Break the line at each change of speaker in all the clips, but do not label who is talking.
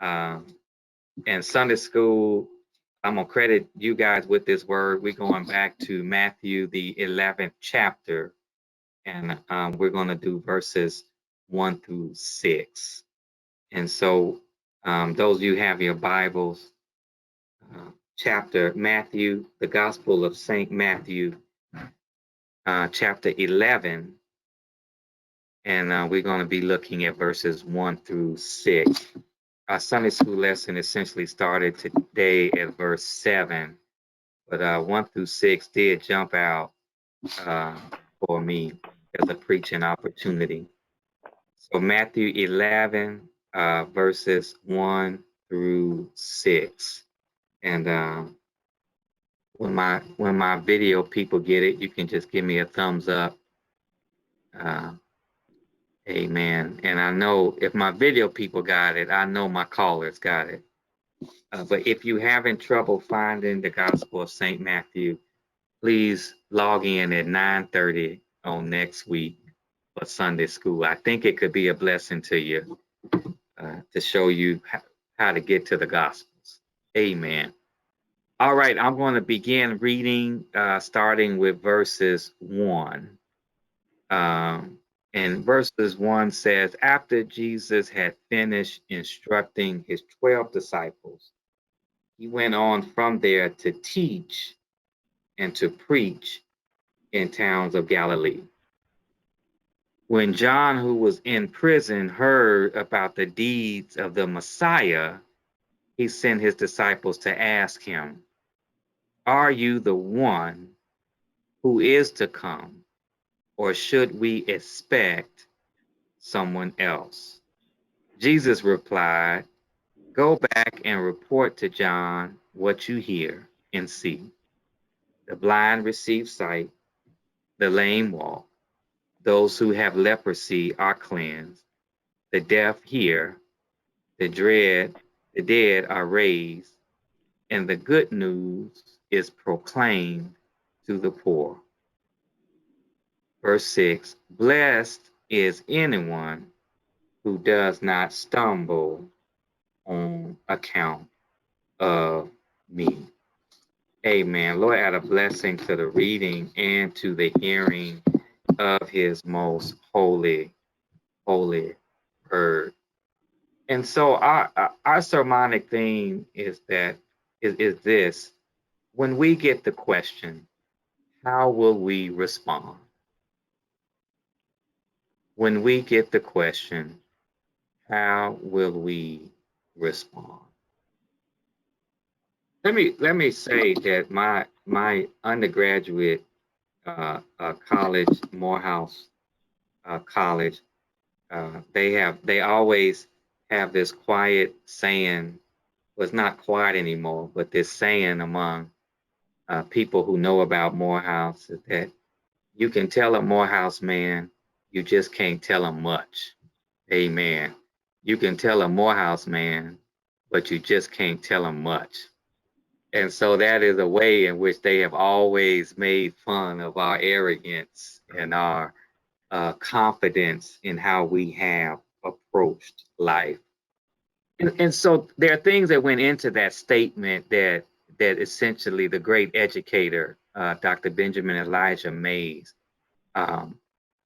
And Sunday school, I'm going to credit you guys with this word. We're going back to Matthew, the 11th chapter, and we're going to do verses 1 through 6. And so those of you who have your Bibles, chapter Matthew, the Gospel of St. Matthew, chapter 11, and we're going to be looking at verses 1 through 6. Our Sunday school lesson essentially started today at verse 7, but 1 through 6 did jump out for me as a preaching opportunity. So Matthew 11, verses 1 through 6. And when my video people get it, you can just give me a thumbs up. Amen. And I know if my video people got it, I know my callers got it. But if you having trouble finding the Gospel of St. Matthew, please log in at 9:30 on next week for Sunday school. I think it could be a blessing to you to show you how to get to the Gospels. Amen. All right, I'm going to begin reading, starting with verses 1. And verses 1 says, after Jesus had finished instructing his 12 disciples, he went on from there to teach and to preach in towns of Galilee. When John, who was in prison, heard about the deeds of the Messiah, he sent his disciples to ask him, are you the one who is to come, or should we expect someone else? Jesus replied, go back and report to John what you hear and see. The blind receive sight, the lame walk, those who have leprosy are cleansed, the deaf hear, the dead are raised, and the good news is proclaimed to the poor. Verse 6, blessed is anyone who does not stumble on account of me. Amen. Lord, add a blessing to the reading and to the hearing of his most holy word. And so our sermonic theme is this. When we get the question, how will we respond? When we get the question, how will we respond? Let me say that my undergraduate college, Morehouse College, they always have this quiet saying. Well, it's not quiet anymore, but this saying among people who know about Morehouse is that you can tell a Morehouse man, you just can't tell him much. Amen. You can tell a Morehouse man, but you just can't tell him much. And so that is a way in which they have always made fun of our arrogance and our confidence in how we have approached life. And so there are things that went into that statement that essentially the great educator, Dr. Benjamin Elijah Mays,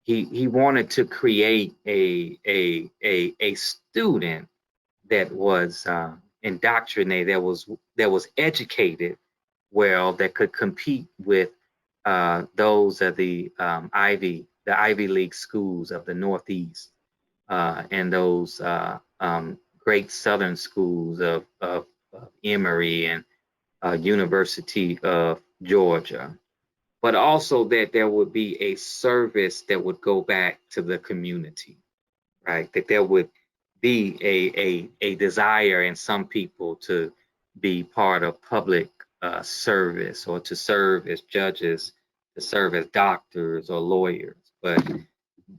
he wanted to create a student that was indoctrinated, that was educated well, that could compete with those of the Ivy League schools of the Northeast and those great Southern schools of Emory and University of Georgia, but also that there would be a service that would go back to the community, right? That there would be a desire in some people to be part of public service, or to serve as judges, to serve as doctors or lawyers, but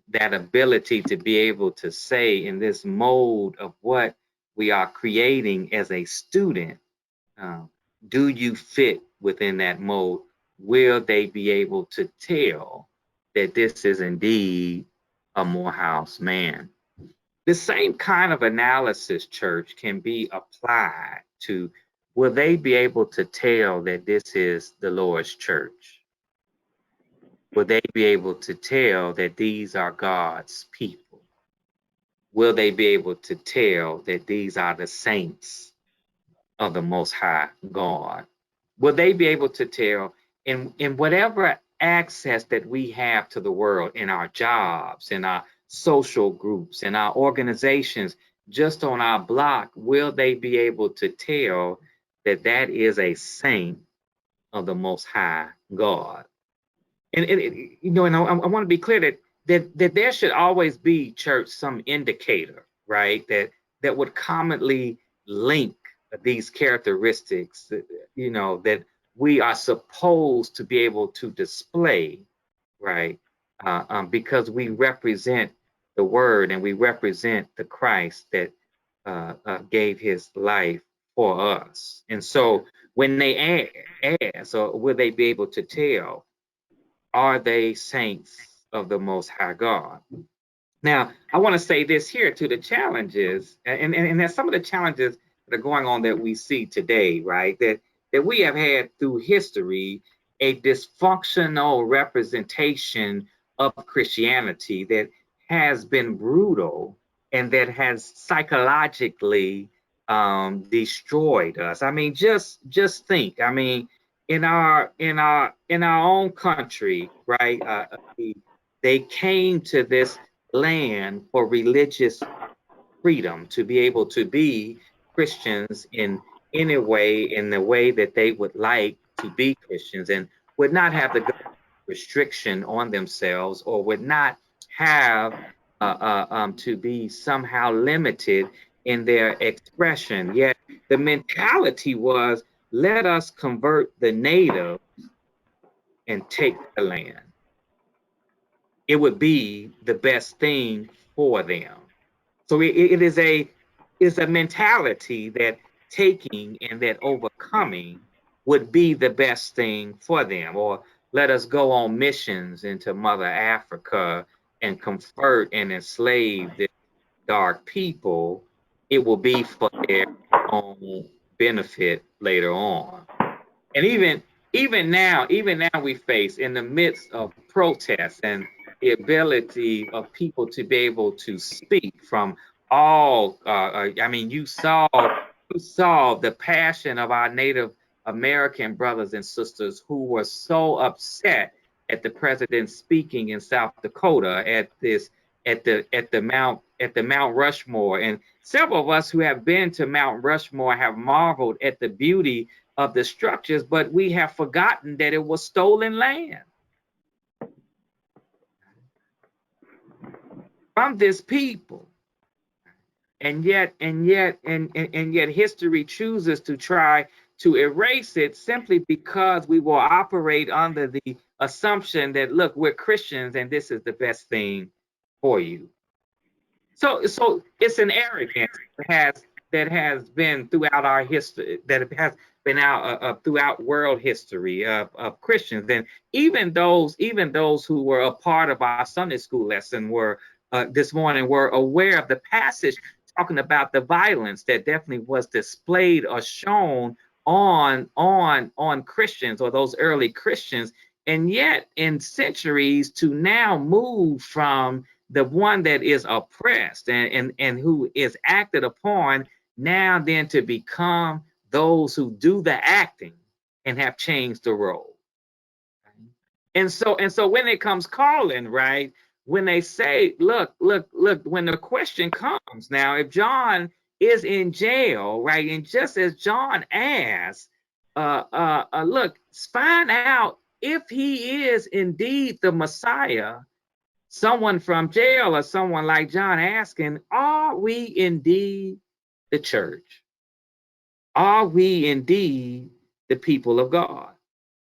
that ability to be able to say in this mode of what we are creating as a student, do you fit within that mode? Will they be able to tell that this is indeed a Morehouse man? The same kind of analysis, church, can be applied to, will they be able to tell that this is the Lord's church? Will they be able to tell that these are God's people? Will they be able to tell that these are the saints of the Most High God? Will they be able to tell in whatever access that we have to the world, in our jobs, in our social groups, in our organizations, just on our block, will they be able to tell that that is a saint of the Most High God? And I want to be clear that there should always be, church, some indicator, right? That would commonly link these characteristics, that we are supposed to be able to display, right? Because we represent the Word and we represent the Christ that gave His life for us. And so when they ask, or will they be able to tell, are they saints of the Most High God? Now, I want to say this here to the challenges, and there's some of the challenges that are going on that we see today, right? That we have had through history a dysfunctional representation of Christianity that has been brutal and that has psychologically destroyed us. I mean, just think. I mean, in our own country, right? They came to this land for religious freedom, to be able to be Christians in any way, in the way that they would like to be Christians, and would not have the restriction on themselves, or would not have to be somehow limited in their expression. Yet the mentality was, let us convert the native and take the land. It would be the best thing for them. So it is a mentality that taking and that overcoming would be the best thing for them. Or let us go on missions into Mother Africa and convert and enslave the dark people. It will be for their own benefit later on. And even now we face, in the midst of protests and the ability of people to be able to speak from all, I mean, you saw the passion of our Native American brothers and sisters who were so upset at the president speaking in South Dakota at the Mount Rushmore. And several of us who have been to Mount Rushmore have marveled at the beauty of the structures, but we have forgotten that it was stolen land from this people. And yet history chooses to try to erase it, simply because we will operate under the assumption that, look, we're Christians and this is the best thing for you. So it's an arrogance that has been throughout our history, that has been out throughout world history of Christians. And even those who were a part of our Sunday school lesson were this morning were aware of the passage talking about the violence that definitely was displayed or shown on Christians, or those early Christians. And yet in centuries to now move from the one that is oppressed and who is acted upon, now then to become those who do the acting and have changed the role. And so when it comes calling, right, when they say, look, when the question comes now, if John is in jail, right, and just as John asked, look, find out if he is indeed the Messiah. Someone from jail, or someone like John asking, are we indeed the church? Are we indeed the people of God?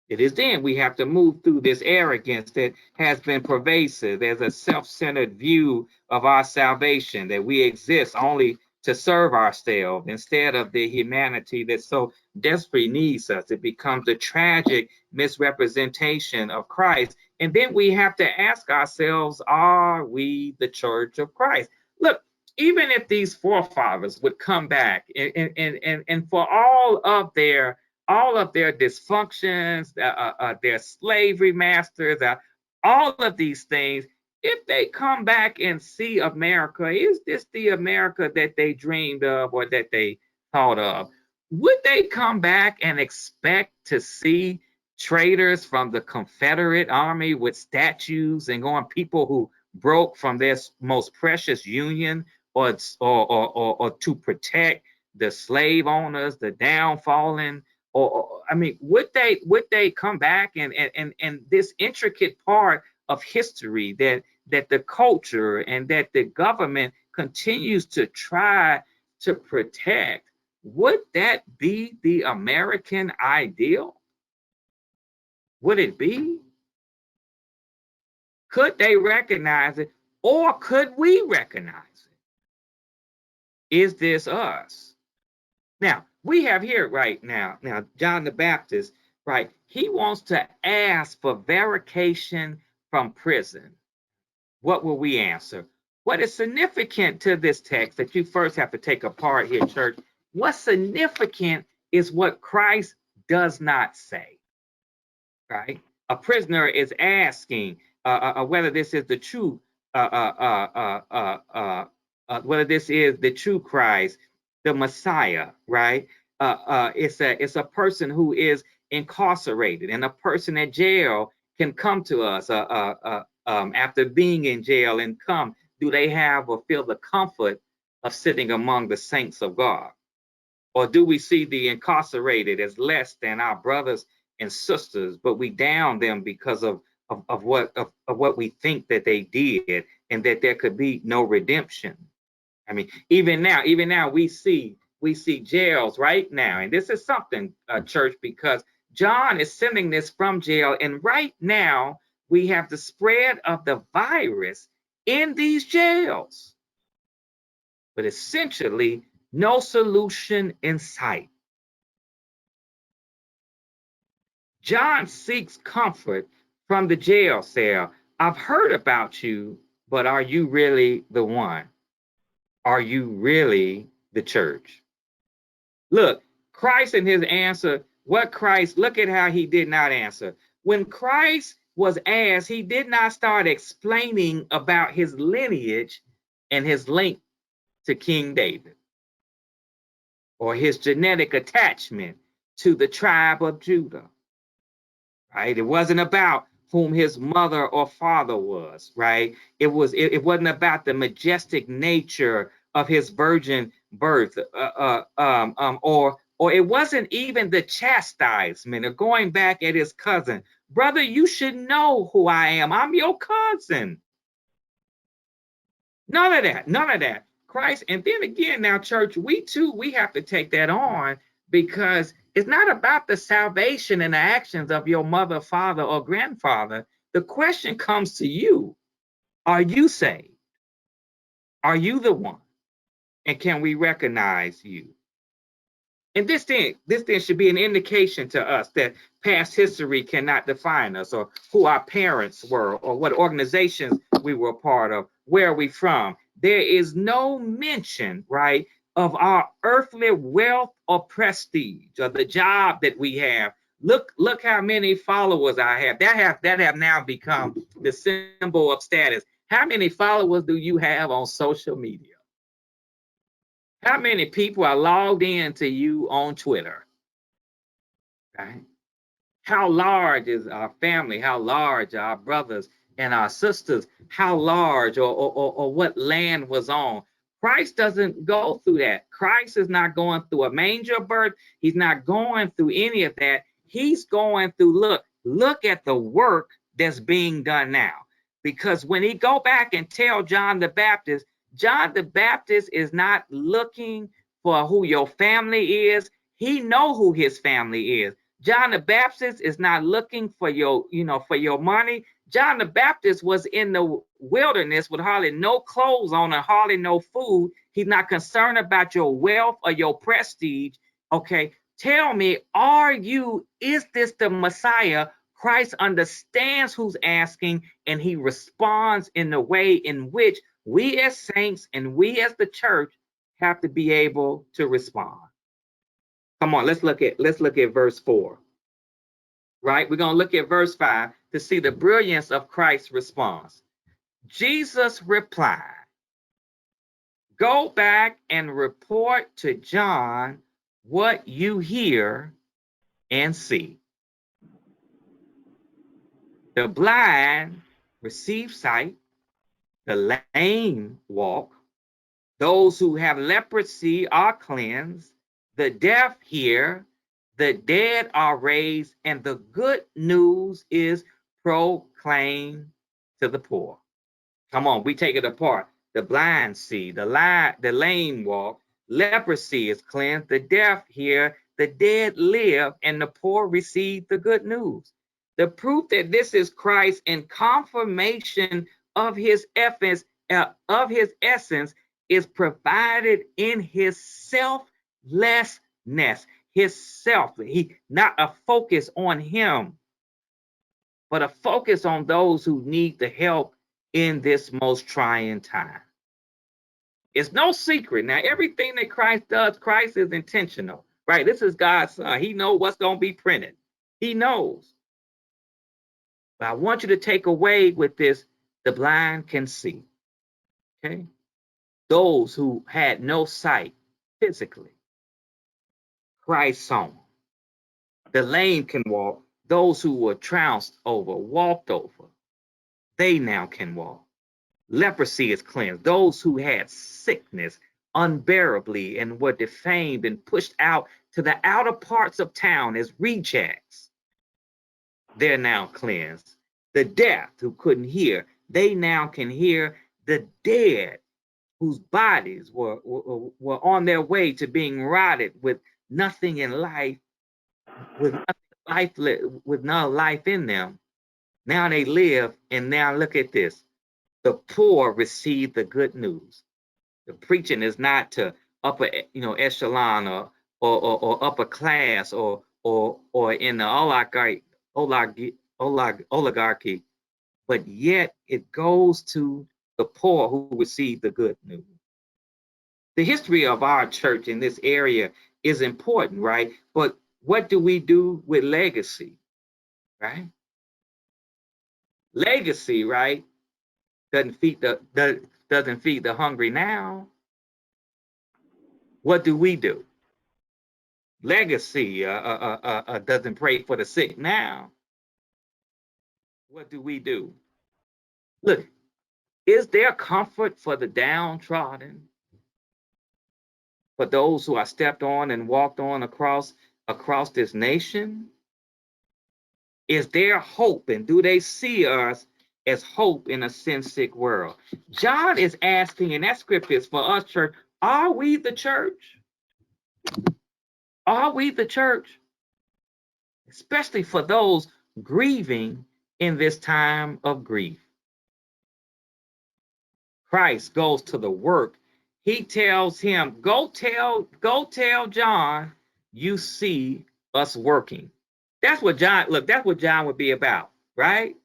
It is then we have to move through this arrogance that has been pervasive. There's a self-centered view of our salvation, that we exist only to serve ourselves instead of the humanity that so desperately needs us. It becomes a tragic misrepresentation of Christ. And then we have to ask ourselves, are we the church of Christ? Look, even if these forefathers would come back and for all of their dysfunctions, their slavery masters, all of these things, if they come back and see America, is this the America that they dreamed of or that they thought of? Would they come back and expect to see traitors from the Confederate Army with statues and going people who broke from their most precious union or to protect the slave owners, the downfallen? Or I mean, would they come back and this intricate part of history that the culture and that the government continues to try to protect, would that be the American ideal? Would it be? Could they recognize it, or could we recognize it? Is this us? Now, we have here right now, John the Baptist, right? He wants to ask for verification from prison. What will we answer? What is significant to this text that you first have to take apart here, church? What's significant is what Christ does not say, right? A prisoner is asking whether this is the true, whether this is the true Christ, the Messiah, right? It's a person who is incarcerated, and a person in jail can come to us after being in jail and come. Do they have or feel the comfort of sitting among the saints of God? Or do we see the incarcerated as less than our brothers and sisters, but we down them because of what we think that they did, and that there could be no redemption? I mean, even now we see jails right now, and this is something, church, because John is sending this from jail, and right now we have the spread of the virus in these jails, but essentially no solution in sight. John seeks comfort from the jail cell. I've heard about you, but are you really the one? Are you really the church? Look, Christ in his answer, look at how he did not answer. When Christ was asked, he did not start explaining about his lineage and his link to King David, or his genetic attachment to the tribe of Judah, right? It wasn't about whom his mother or father was, right? It wasn't about the majestic nature of his virgin birth, or it wasn't even the chastisement of going back at his cousin. Brother, you should know who I am. I'm your cousin. None of that. Christ, and then again, now, church, we have to take that on, because it's not about the salvation and the actions of your mother, father, or grandfather. The question comes to you: are you saved? Are you the one? And can we recognize you? And this thing should be an indication to us that past history cannot define us, or who our parents were, or what organizations we were part of, where are we from. There is no mention, right, of our earthly wealth or prestige, or the job that we have. Look how many followers I have. That have now become the symbol of status. How many followers do you have on social media? How many people are logged in to you on Twitter? Right? How large is our family? How large are our brothers and our sisters? How large, or what land was on? Christ doesn't go through that. Christ is not going through a manger birth. He's not going through any of that. He's going through, look at the work that's being done now. Because when he go back and tell John the Baptist is not looking for who your family is. He know who his family is. John the Baptist is not looking for your money. John the Baptist was in the wilderness with hardly no clothes on and hardly no food. He's not concerned about your wealth or your prestige. Okay, tell me, is this the Messiah? Christ understands who's asking, and he responds in the way in which We as saints and we as the church have to be able to respond. Come on, let's look at verse 4. Right? We're going to look at verse 5 to see the brilliance of Christ's response. Jesus replied, "Go back and report to John what you hear and see. The blind receive sight, the lame walk, those who have leprosy are cleansed, the deaf hear, the dead are raised, and the good news is proclaimed to the poor." Come on, we take it apart. The blind see, the lame walk, leprosy is cleansed, the deaf hear, the dead live, and the poor receive the good news. The proof that this is Christ and confirmation of his essence is provided in his selflessness, his self. He not a focus on him, but a focus on those who need the help in this most trying time. It's no secret. Now, everything that Christ does, Christ is intentional, right? This is God's son. He knows what's going to be printed. He knows. But I want you to take away with this, the blind can see, okay? Those who had no sight physically, Christ saw them. The lame can walk. Those who were trounced over, walked over, they now can walk. Leprosy is cleansed. Those who had sickness unbearably and were defamed and pushed out to the outer parts of town as rejects, they're now cleansed. The deaf who couldn't hear, they now can hear. The dead whose bodies were on their way to being rotted with nothing in life, with no life in them, now they live. And now look at this. The poor receive the good news. The preaching is not to upper, echelon or upper class or in the oligarchy, but yet it goes to the poor who receive the good news. The history of our church in this area is important, right? But what do we do with legacy, right? Legacy, right? Doesn't feed the hungry now. What do we do? Legacy doesn't pray for the sick now. What do we do? Look, is there comfort for the downtrodden, for those who are stepped on and walked on across this nation? Is there hope, and do they see us as hope in a sin-sick world? John is asking, and that scripture is for us, church, are we the church? Are we the church? Especially for those grieving in this time of grief. Christ goes to the work. He tells him, go tell John you see us working. That's what John would be about, right?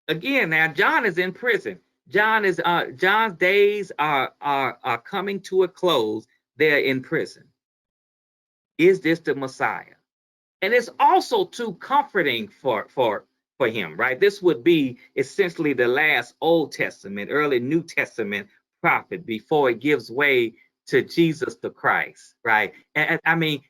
Again, now John is in prison. John's days are coming to a close. They're in prison. Is this the Messiah? And it's also too comforting for him, right? This would be essentially the last Old Testament, early New Testament prophet before it gives way to Jesus the Christ, right? And I mean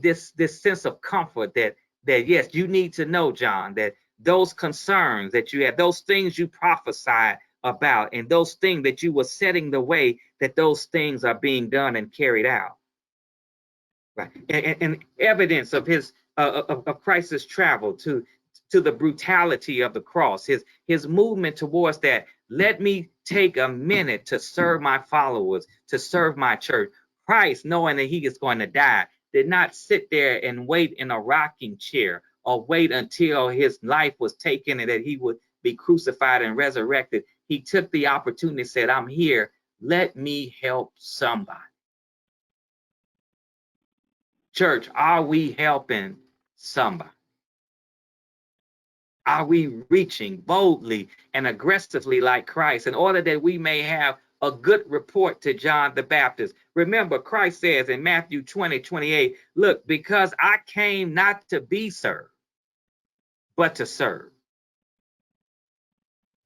this sense of comfort that yes, you need to know, John, that those concerns that you have, those things you prophesied about, and those things that you were setting the way, that those things are being done and carried out. Right. And evidence of his of Christ's travel to the brutality of the cross, his movement towards that. Let me take a minute to serve my followers, to serve my church. Christ, knowing that he is going to die, did not sit there and wait in a rocking chair or wait until his life was taken and that he would be crucified and resurrected. He took the opportunity and said, I'm here. Let me help somebody. Church, are we helping somebody? Are we reaching boldly and aggressively like Christ in order that we may have a good report to John the Baptist? Remember, Christ says in Matthew 20:28, look, because I came not to be served, but to serve.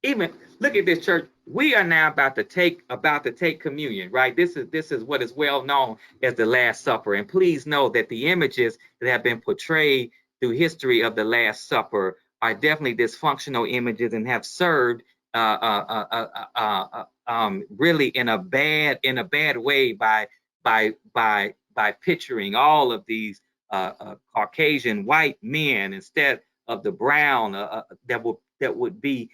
Even look at this, church. We are now about to take communion, right? This is what is well known as the Last Supper. And please know that the images that have been portrayed through history of the Last Supper are definitely dysfunctional images and have served really in a bad way by picturing all of these Caucasian white men instead of the brown that would be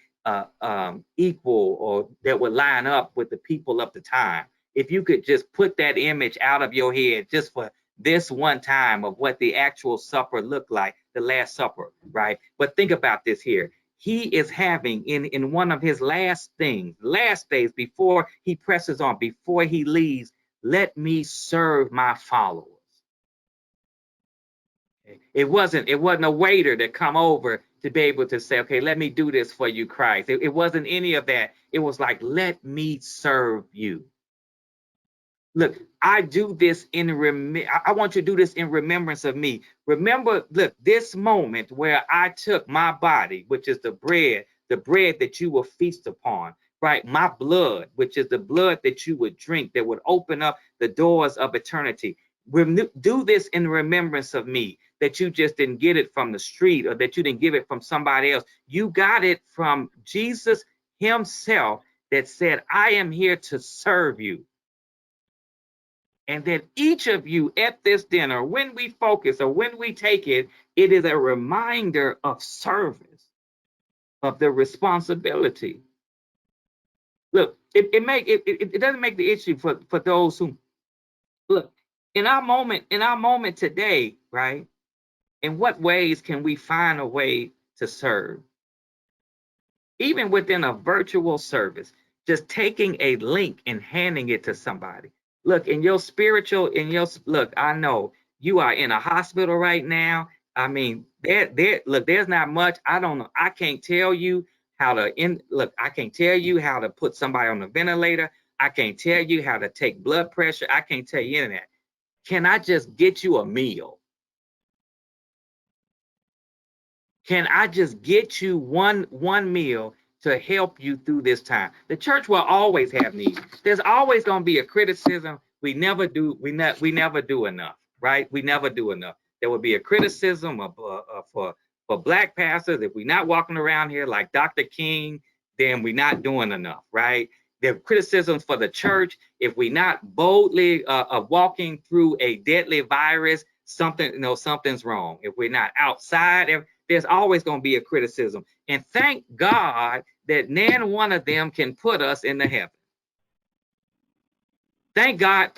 equal or that would line up with the people of the time. If you could just put that image out of your head just for this one time of what the actual supper looked like, the Last Supper, right? But think about this here. He is having in one of his last days before he presses on, before he leaves, let me serve my followers. It wasn't a waiter to come over to be able to say, okay, let me do this for you, Christ. It wasn't any of that. It was like, let me serve you. Look, I do this I want you to do this in remembrance of me. Remember, look, this moment where I took my body, which is the bread that you will feast upon, right? My blood, which is the blood that you would drink, that would open up the doors of eternity. Do this in remembrance of me, that you just didn't get it from the street or that you didn't give it from somebody else. You got it from Jesus himself that said, I am here to serve you. And that each of you at this dinner, when we focus or when we take it, it is a reminder of service, of the responsibility. Look, it doesn't make the issue for those who look in our moment today, right? In what ways can we find a way to serve? Even within a virtual service, just taking a link and handing it to somebody. Look, look, I know you are in a hospital right now. I mean, there's not much. I don't know. I can't tell you I can't tell you how to put somebody on the ventilator. I can't tell you how to take blood pressure. I can't tell you any of that. Can I just get you a meal? Can I just get you one meal to help you through this time? The church will always have needs. There's always going to be a criticism. We never do enough, right? We never do enough. There will be a criticism for black pastors. If we're not walking around here like Dr. King, then we're not doing enough, right? There are criticisms for the church. If we're not boldly walking through a deadly virus, something's wrong. If we're not outside, there's always going to be a criticism. And thank God that none one of them can put us in the heaven. Thank God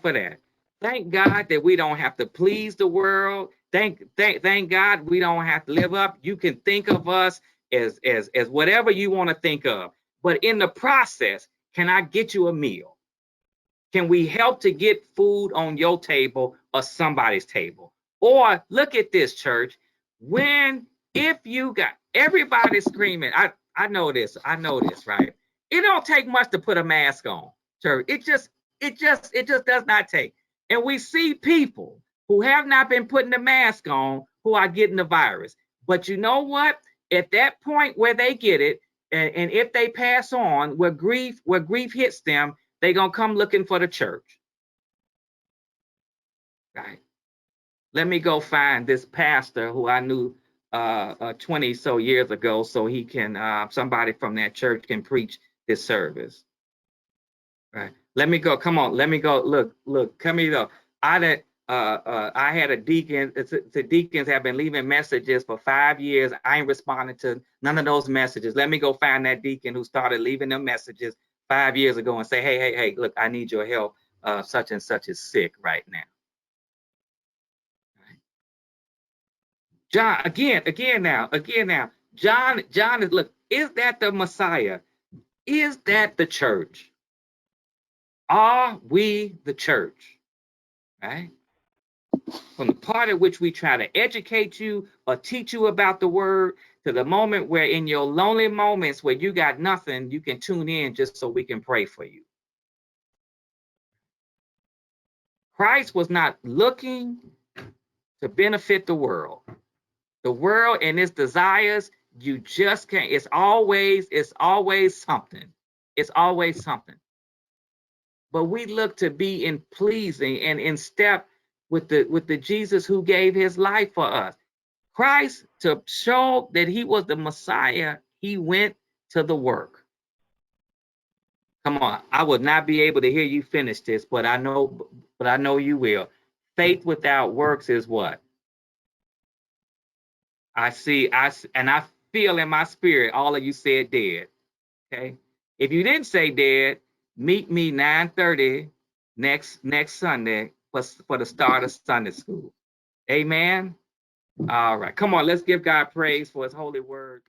for that. Thank God that we don't have to please the world. Thank God we don't have to live up. You can think of us as whatever you want to think of. But in the process, can I get you a meal? Can we help to get food on your table or somebody's table? Or look at this, church. If you got everybody screaming, I know this, right? It don't take much to put a mask on, church. It just does not take. And we see people who have not been putting the mask on who are getting the virus. But you know what? At that point where they get it, and if they pass on, where grief hits them, they're gonna come looking for the church. Right. Let me go find this pastor who I knew 20 so years ago, so he can somebody from that church can preach this service. Right. Let me go. Come on. Let me go. Look. Come here. I had a deacon. The deacons have been leaving messages for 5 years. I ain't responding to none of those messages. Let me go find that deacon who started leaving them messages 5 years ago and say, hey, look, I need your help. Such and such is sick right now. John, again now. John is, look, is that the Messiah? Is that the church? Are we the church? Right? From the part at which we try to educate you or teach you about the word, to the moment where in your lonely moments where you got nothing, you can tune in just so we can pray for you. Christ was not looking to benefit the world. The world and its desires, you just can't. It's always something. It's always something. But we look to be in pleasing and in step with the Jesus who gave his life for us. Christ, to show that he was the Messiah, he went to the work. Come on, I would not be able to hear you finish this, but I know you will. Faith without works is what? I feel in my spirit, all of you said dead. Okay. If you didn't say dead, meet me 9:30 next Sunday for the start of Sunday school. Amen. All right. Come on, let's give God praise for his holy word.